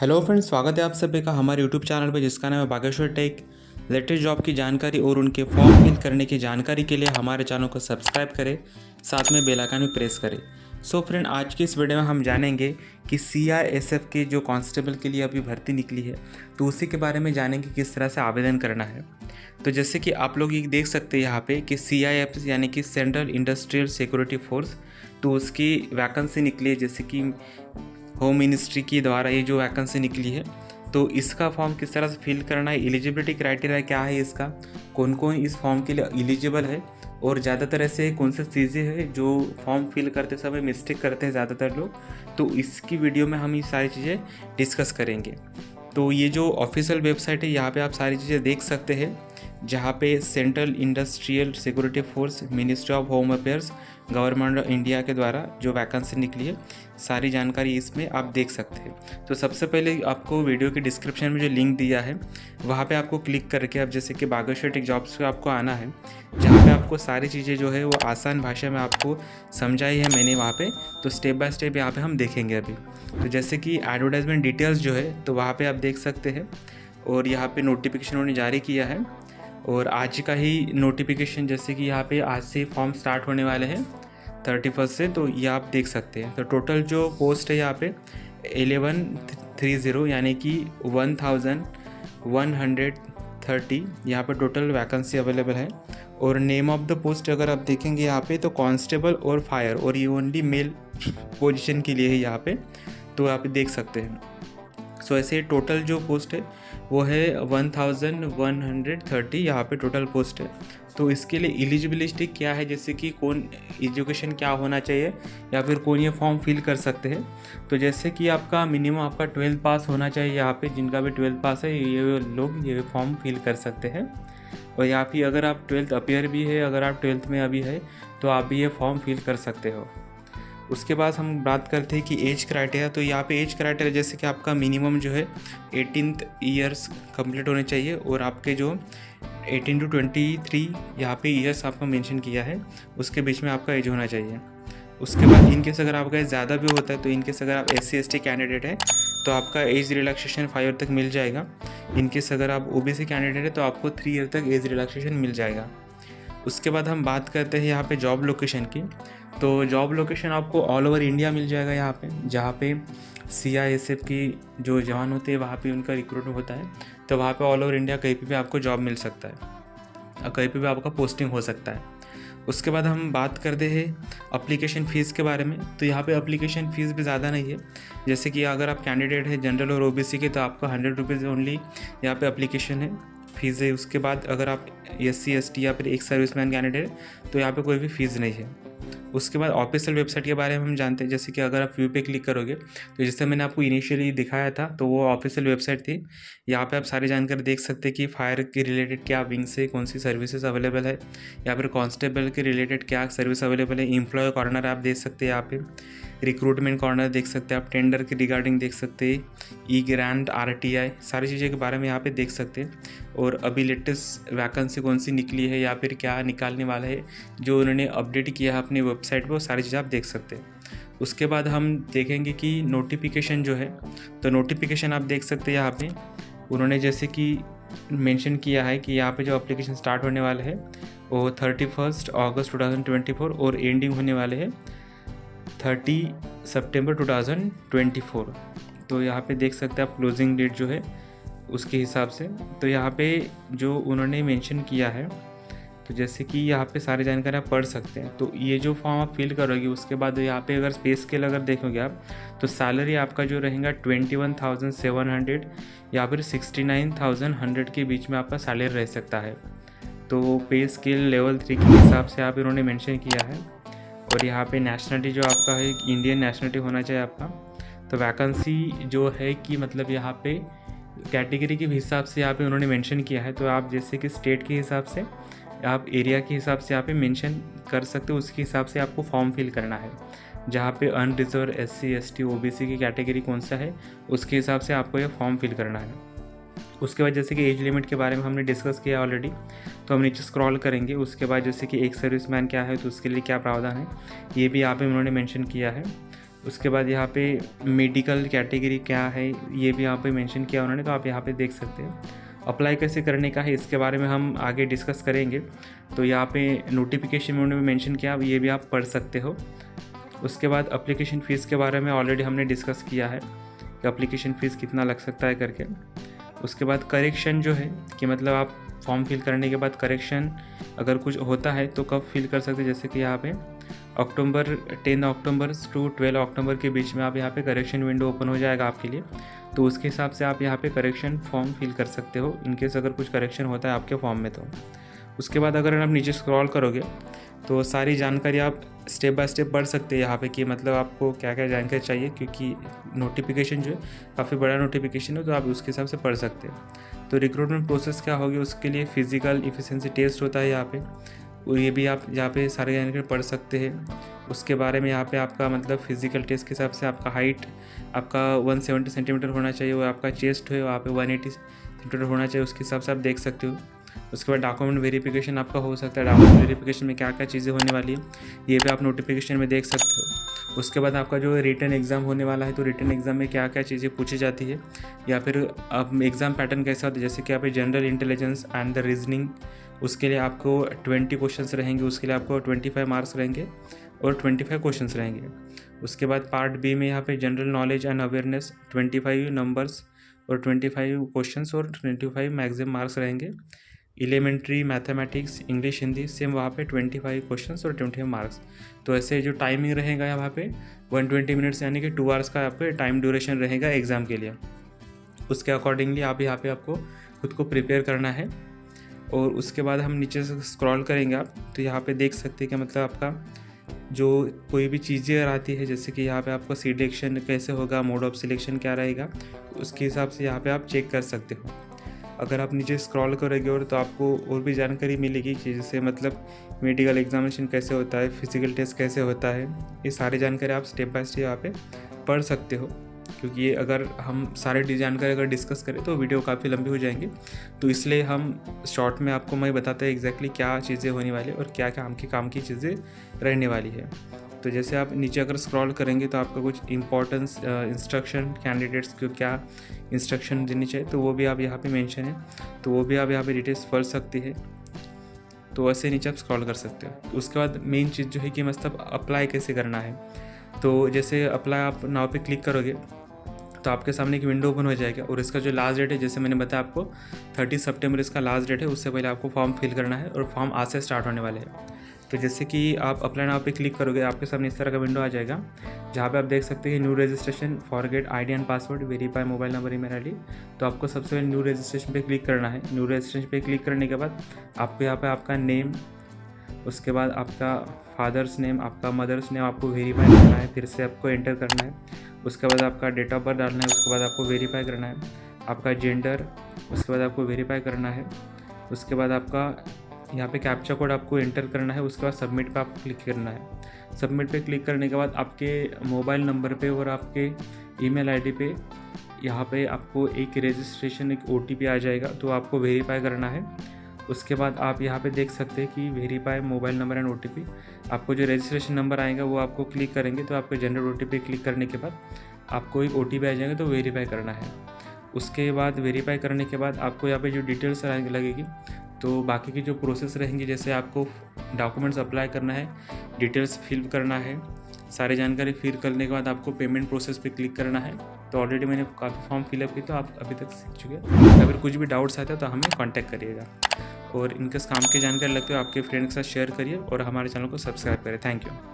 Hello friends, स्वागत है आप सभी का हमारे यूट्यूब चैनल पर जिसका नाम है बागेश्वर टेक। लेटेस्ट जॉब की जानकारी और उनके फॉर्म फिल करने की जानकारी के लिए हमारे चैनल को सब्सक्राइब करें, साथ में बेल आइकन भी प्रेस करें। सो फ्रेंड, आज की इस वीडियो में हम जानेंगे कि CISF के जो कांस्टेबल के लिए अभी भर्ती निकली है, तो उसी के बारे में जानेंगे किस तरह से आवेदन करना है। तो जैसे कि आप लोग ये देख सकते हैं यहाँ पे कि CIF यानी कि सेंट्रल इंडस्ट्रियल सिक्योरिटी फोर्स, तो उसकी वैकेंसी निकली है। जैसे कि होम मिनिस्ट्री की द्वारा ये जो वैकेंसी निकली है, तो इसका फॉर्म किस तरह से फिल करना है, एलिजिबिलिटी क्राइटेरिया क्या है इसका, कौन कौन इस फॉर्म के लिए एलिजिबल है और ज़्यादातर ऐसे कौन सी चीज़ें हैं जो फॉर्म फिल करते समय मिस्टेक करते हैं ज़्यादातर लोग, तो इसकी वीडियो में हम ये सारी चीज़ें डिस्कस करेंगे। तो ये जो ऑफिशियल वेबसाइट है, यहाँ पे आप सारी चीज़ें देख सकते हैं, जहाँ पे central industrial security force, ministry of home affairs, government of India के द्वारा जो वैकेंसी निकली है, सारी जानकारी इसमें आप देख सकते हैं। तो सबसे पहले आपको वीडियो के डिस्क्रिप्शन में जो लिंक दिया है, वहाँ पे आपको क्लिक करके आप जैसे कि बागेश्वर टेक जॉब्स पे आपको आना है, जहाँ पे आपको सारी चीज़ें जो है वो आसान भाषा में आपको समझाई है मैंने वहाँ पे। तो स्टेप बाय स्टेप यहाँ पे हम देखेंगे अभी। तो जैसे कि एडवर्टाइजमेंट डिटेल्स जो है, तो वहाँ पर आप देख सकते हैं, और यहाँ पर नोटिफिकेशन उन्होंने जारी किया है, और आज का ही नोटिफिकेशन, जैसे कि यहाँ पे आज से फॉर्म स्टार्ट होने वाले हैं 31 से, तो ये आप देख सकते हैं। तो टोटल जो पोस्ट है यहाँ पे 1130 यानी कि 1130 यहाँ पे टोटल वैकेंसी अवेलेबल है। और नेम ऑफ द पोस्ट अगर आप देखेंगे यहाँ पे, तो कांस्टेबल और फायर, और ये ओनली मेल पोजीशन के लिए है यहाँ पे, तो आप देख सकते हैं। सो ऐसे टोटल जो पोस्ट है वो है 1130 यहाँ पे टोटल पोस्ट है। तो इसके लिए एलिजिबिलिटी क्या है, जैसे कि कौन एजुकेशन क्या होना चाहिए या फिर कौन ये फॉर्म फिल कर सकते हैं। तो जैसे कि आपका मिनिमम आपका 12th पास होना चाहिए। यहाँ पे जिनका भी 12th पास है, ये लोग ये फॉर्म फिल कर सकते हैं। और यहाँ पे अगर आप 12th अपियर भी है, अगर आप 12th में अभी है, तो आप भी ये फॉर्म फिल कर सकते हो। उसके बाद हम बात करते हैं कि एज क्राइटेरिया। तो यहाँ पे एज क्राइटेरिया जैसे कि आपका मिनिमम जो है 18 ईयर्स कंप्लीट होने चाहिए, और आपके जो 18 to 23 यहाँ पे ईयर्स आपका मेंशन किया है, उसके बीच में आपका एज होना चाहिए। उसके बाद इनकेस अगर आपका एज ज़्यादा भी होता है, तो इनकेस अगर आप SC/ST कैंडिडेट है, तो आपका एज रिलैक्सेशन 5 ईयर तक मिल जाएगा। इनकेस अगर आप OBC कैंडिडेट है, तो आपको 3 ईयर तक एज रिलैक्सेशन मिल जाएगा। उसके बाद हम बात करते हैं यहाँ पे जॉब लोकेशन की। तो जॉब लोकेशन आपको ऑल ओवर इंडिया मिल जाएगा यहाँ पे, जहाँ पे CISF की जो जवान होते हैं वहाँ पे उनका रिक्रूटमेंट होता है। तो वहाँ पे ऑल ओवर इंडिया कहीं पे भी आपको जॉब मिल सकता है और कहीं पे भी आपका पोस्टिंग हो सकता है। उसके बाद हम बात करते हैं अप्लीकेशन फ़ीस के बारे में। तो यहाँ पे अप्लीकेशन फ़ीस भी ज़्यादा नहीं है। जैसे कि अगर आप कैंडिडेट है जनरल और OBC के, तो आपका 100 रुपीज़ ओनली यहाँ पे अप्लीकेशन है, फ़ीस है। उसके बाद अगर आप SC/ST या फिर एक सर्विसमैन कैंडिडेट है, तो यहाँ पे कोई भी फ़ीस नहीं है। उसके बाद ऑफिशियल वेबसाइट के बारे में हम जानते हैं। जैसे कि अगर आप व्यू पे क्लिक करोगे, तो जैसे मैंने आपको इनिशियली दिखाया था, तो वो ऑफिशियल वेबसाइट थी। यहाँ पे आप सारी जानकारी देख सकते हैं कि फायर के रिलेटेड क्या विंग से कौन सी सर्विसेज अवेलेबल है, या फिर कांस्टेबल के रिलेटेड क्या सर्विस अवेलेबल है। एम्प्लॉय कॉर्नर आप देख सकते हैं, यहाँ पे रिक्रूटमेंट कॉर्नर देख सकते हैं, आप टेंडर के रिगार्डिंग देख सकते हैं, E-ग्रांट, RTI, सारी चीज़ों के बारे में यहाँ पे देख सकते हैं। और अभी लेटेस्ट वैकेंसी कौन सी निकली है या फिर क्या निकालने वाला है, जो उन्होंने अपडेट किया है अपनी वेबसाइट पर, सारी चीज़ें आप देख सकते हैं। उसके बाद हम देखेंगे कि नोटिफिकेशन जो है, तो नोटिफिकेशन आप देख सकते हैं यहाँ पे उन्होंने जैसे कि मेंशन किया है कि यहाँ पे जो एप्लीकेशन स्टार्ट होने वाले हैं वो 31 अगस्त 2024 और एंडिंग होने वाले हैं 30 सितंबर 2024। तो यहाँ पे देख सकते हैं आप क्लोजिंग डेट जो है उसके हिसाब से। तो यहाँ पे जो उन्होंने मेंशन किया है, तो जैसे कि यहाँ पे सारी जानकारी आप पढ़ सकते हैं। तो ये जो फॉर्म आप फिल करोगे, उसके बाद यहाँ पे अगर पे स्केल अगर देखोगे आप, तो सैलरी आपका जो रहेगा 21,700 या फिर 69,100 के बीच में आपका सैलरी रह सकता है। तो पे स्केल लेवल 3 के हिसाब से आप इन्होंने मेंशन किया है। और यहाँ पे नेशनलिटी जो आपका है, इंडियन नेशनलिटी होना चाहिए आपका। तो वैकेंसी जो है कि मतलब यहाँ पे कैटेगरी के हिसाब से यहाँ पे उन्होंने मेंशन किया है। तो आप जैसे कि स्टेट के हिसाब से, आप एरिया के हिसाब से यहाँ पे मेंशन कर सकते हो, उसके हिसाब से आपको फॉर्म फिल करना है। जहाँ पे अनरिजर्व SC/ST OBC की कैटेगरी कौन सा है, उसके हिसाब से आपको ये फॉर्म फिल करना है। उसके बाद जैसे कि एज लिमिट के बारे में हमने डिस्कस किया ऑलरेडी, तो हम नीचे स्क्रॉल करेंगे। उसके बाद जैसे कि एक सर्विसमैन क्या है, तो उसके लिए क्या प्रावधान है, ये भी यहाँ पे उन्होंने मेंशन किया है। उसके बाद यहाँ पे मेडिकल कैटेगरी क्या है ये भी यहाँ पे मेंशन किया उन्होंने, तो आप यहाँ पे देख सकते हैं। अप्लाई कैसे करने का है इसके बारे में हम आगे डिस्कस करेंगे। तो यहाँ पे नोटिफिकेशन में उन्होंने मेंशन किया, ये भी आप पढ़ सकते हो। उसके बाद एप्लीकेशन फ़ीस के बारे में ऑलरेडी हमने डिस्कस किया है कि एप्लीकेशन फ़ीस कितना लग सकता है करके। उसके बाद करेक्शन जो है कि मतलब आप फॉर्म फिल करने के बाद करेक्शन अगर कुछ होता है तो कब फिल कर सकते हैं, जैसे कि यहाँ पे 10 अक्टूबर टू 12 अक्टूबर के बीच में आप यहाँ पे करेक्शन विंडो ओपन हो जाएगा आपके लिए। तो उसके हिसाब से आप यहाँ पे करेक्शन फॉर्म फिल कर सकते हो इनकेस अगर कुछ करेक्शन होता है आपके फॉर्म में। तो उसके बाद अगर आप नीचे स्क्रॉल करोगे तो सारी जानकारी आप स्टेप बाय स्टेप पढ़ सकते हैं यहाँ पे कि मतलब आपको क्या क्या जानकारी चाहिए, क्योंकि नोटिफिकेशन जो है काफ़ी बड़ा नोटिफिकेशन है, तो आप उसके हिसाब से पढ़ सकते हैं। तो रिक्रूटमेंट प्रोसेस क्या होगी, उसके लिए फिजिकल इफिशिएंसी टेस्ट होता है यहाँ पे, और ये भी आप यहाँ पे सारे जानकारी पढ़ सकते हैं। उसके बारे में यहाँ पे आपका मतलब फिजिकल टेस्ट के हिसाब से आपका हाइट आपका 170 सेंटीमीटर होना चाहिए, और आपका चेस्ट है वहाँ पे 180 सेंटीमीटर होना चाहिए, उसके हिसाब से आप देख सकते हो। उसके बाद डॉक्यूमेंट वेरिफिकेशन आपका हो सकता है, डॉक्यूमेंट वेरिफिकेशन में क्या क्या चीज़ें होने वाली है ये भी आप नोटिफिकेशन में देख सकते हो। उसके बाद आपका जो रिटन एग्ज़ाम होने वाला है, तो रिटन एग्ज़ाम में क्या क्या चीज़ें पूछी जाती है, या फिर अब एग्ज़ाम पैटर्न कैसा होता है, जैसे कि यहाँ पे general intelligence and the reasoning, उसके लिए आपको 20 क्वेश्चंस रहेंगे, उसके लिए आपको 25 मार्क्स रहेंगे और 25 क्वेश्चंस रहेंगे। उसके बाद पार्ट बी में यहाँ पे general knowledge and awareness 25 numbers और 25 क्वेश्चंस और 25 मैक्सिमम मार्क्स रहेंगे। Elementary mathematics English Hindi same वहाँ पे 25 क्वेश्चंस और 25 मार्क्स। तो ऐसे जो टाइमिंग रहेगा यहाँ पे 120 मिनट्स यानी कि 2 आवर्स का यहाँ पे टाइम ड्यूरेशन रहेगा एग्ज़ाम के लिए। उसके अकॉर्डिंगली आप यहाँ पे आपको खुद को प्रिपेयर करना है। और उसके बाद हम नीचे से स्क्रॉल करेंगे आप, तो यहाँ पे देख सकते हैं कि मतलब आपका जो कोई भी चीज़ें आती है, जैसे कि यहाँ पे आपका सिलेक्शन कैसे होगा, मोड ऑफ सिलेक्शन क्या रहेगा, उसके हिसाब से यहाँ पे आप चेक कर सकते हो। अगर आप नीचे स्क्रॉल करोगे और तो आपको और भी जानकारी मिलेगी कि जैसे मतलब मेडिकल एग्जामिनेशन कैसे होता है, फिजिकल टेस्ट कैसे होता है, ये सारी जानकारी आप स्टेप बाय स्टेप यहाँ पे पढ़ सकते हो। क्योंकि ये अगर हम सारे जानकारी अगर डिस्कस करें तो वीडियो काफ़ी लंबी हो जाएंगी, तो इसलिए हम शॉर्ट में आपको मैं बताता है एग्जैक्टली क्या चीज़ें होने वाली है और क्या क्या काम की चीज़ें रहने वाली है। तो जैसे आप नीचे अगर स्क्रॉल करेंगे तो आपका कुछ इंपॉर्टेंस इंस्ट्रक्शन कैंडिडेट्स को क्या इंस्ट्रक्शन देनी चाहिए, तो वो भी आप यहाँ पे मेंशन है, तो वो भी आप यहाँ पे डिटेल्स पढ़ सकते हैं। तो ऐसे नीचे आप स्क्रॉल कर सकते हो। उसके बाद मेन चीज़ जो है कि मतलब अप्लाई कैसे करना है, तो जैसे अप्लाई आप नाउ पे क्लिक करोगे तो आपके सामने एक विंडो ओपन हो जाएगा, और इसका जो लास्ट डेट है, जैसे मैंने बताया आपको 30 सितंबर इसका लास्ट डेट है, उससे पहले आपको फॉर्म फिल करना है, और फॉर्म आज से स्टार्ट होने वाले हैं। तो जैसे कि आप अप्लाई नाउ पे क्लिक करोगे, आपके सामने इस तरह का विंडो आ जाएगा, जहाँ पे आप देख सकते हैं new registration, forget ID and password, verify mobile number, email ID. तो आपको सबसे पहले न्यू रजिस्ट्रेशन पे क्लिक करना है। न्यू रजिस्ट्रेशन पे क्लिक करने के बाद आपको यहाँ पे आपका नेम, उसके बाद आपका फादर्स नेम, आपका मदर्स नेम आपको वेरीफाई करना है, फिर से आपको एंटर करना है। उसके बाद आपका डेट ऑफ बर्थ डालना है, उसके बाद आपको वेरीफाई करना है, आपका जेंडर, उसके बाद आपको वेरीफाई करना है। उसके बाद आपका यहाँ पे कैप्चा कोड आपको एंटर करना है, उसके बाद सबमिट पे आपको क्लिक करना है। सबमिट पे क्लिक करने के बाद आपके मोबाइल नंबर पे और आपके ईमेल आईडी पे यहाँ पे आपको एक रजिस्ट्रेशन, एक OTP आ जाएगा, तो आपको वेरीफाई करना है। उसके बाद आप यहाँ पे देख सकते हैं कि verify mobile number and OTP, आपको जो रजिस्ट्रेशन नंबर आएगा वो आपको क्लिक करेंगे, तो आपको जनरेट OTP क्लिक करने के बाद आपको एक OTP आ जाएगा, तो वेरीफाई करना है। उसके बाद वेरीफाई करने के बाद आपको यहाँ पे जो डिटेल्स लगेगी, तो बाकी की जो प्रोसेस रहेंगी, जैसे आपको डॉक्यूमेंट्स अप्लाई करना है, डिटेल्स फिल करना है, सारी जानकारी फिल करने के बाद आपको पेमेंट प्रोसेस पे क्लिक करना है। तो ऑलरेडी मैंने काफ़ी फॉर्म फिलअप की, तो आप अभी तक सीख चुके हैं। अगर कुछ भी डाउट्स आते हैं तो हमें कांटेक्ट करिएगा, और इनके काम की जानकारी लगती है आपके फ्रेंड के साथ शेयर करिए, और हमारे चैनल को सब्सक्राइब करें। Thank you.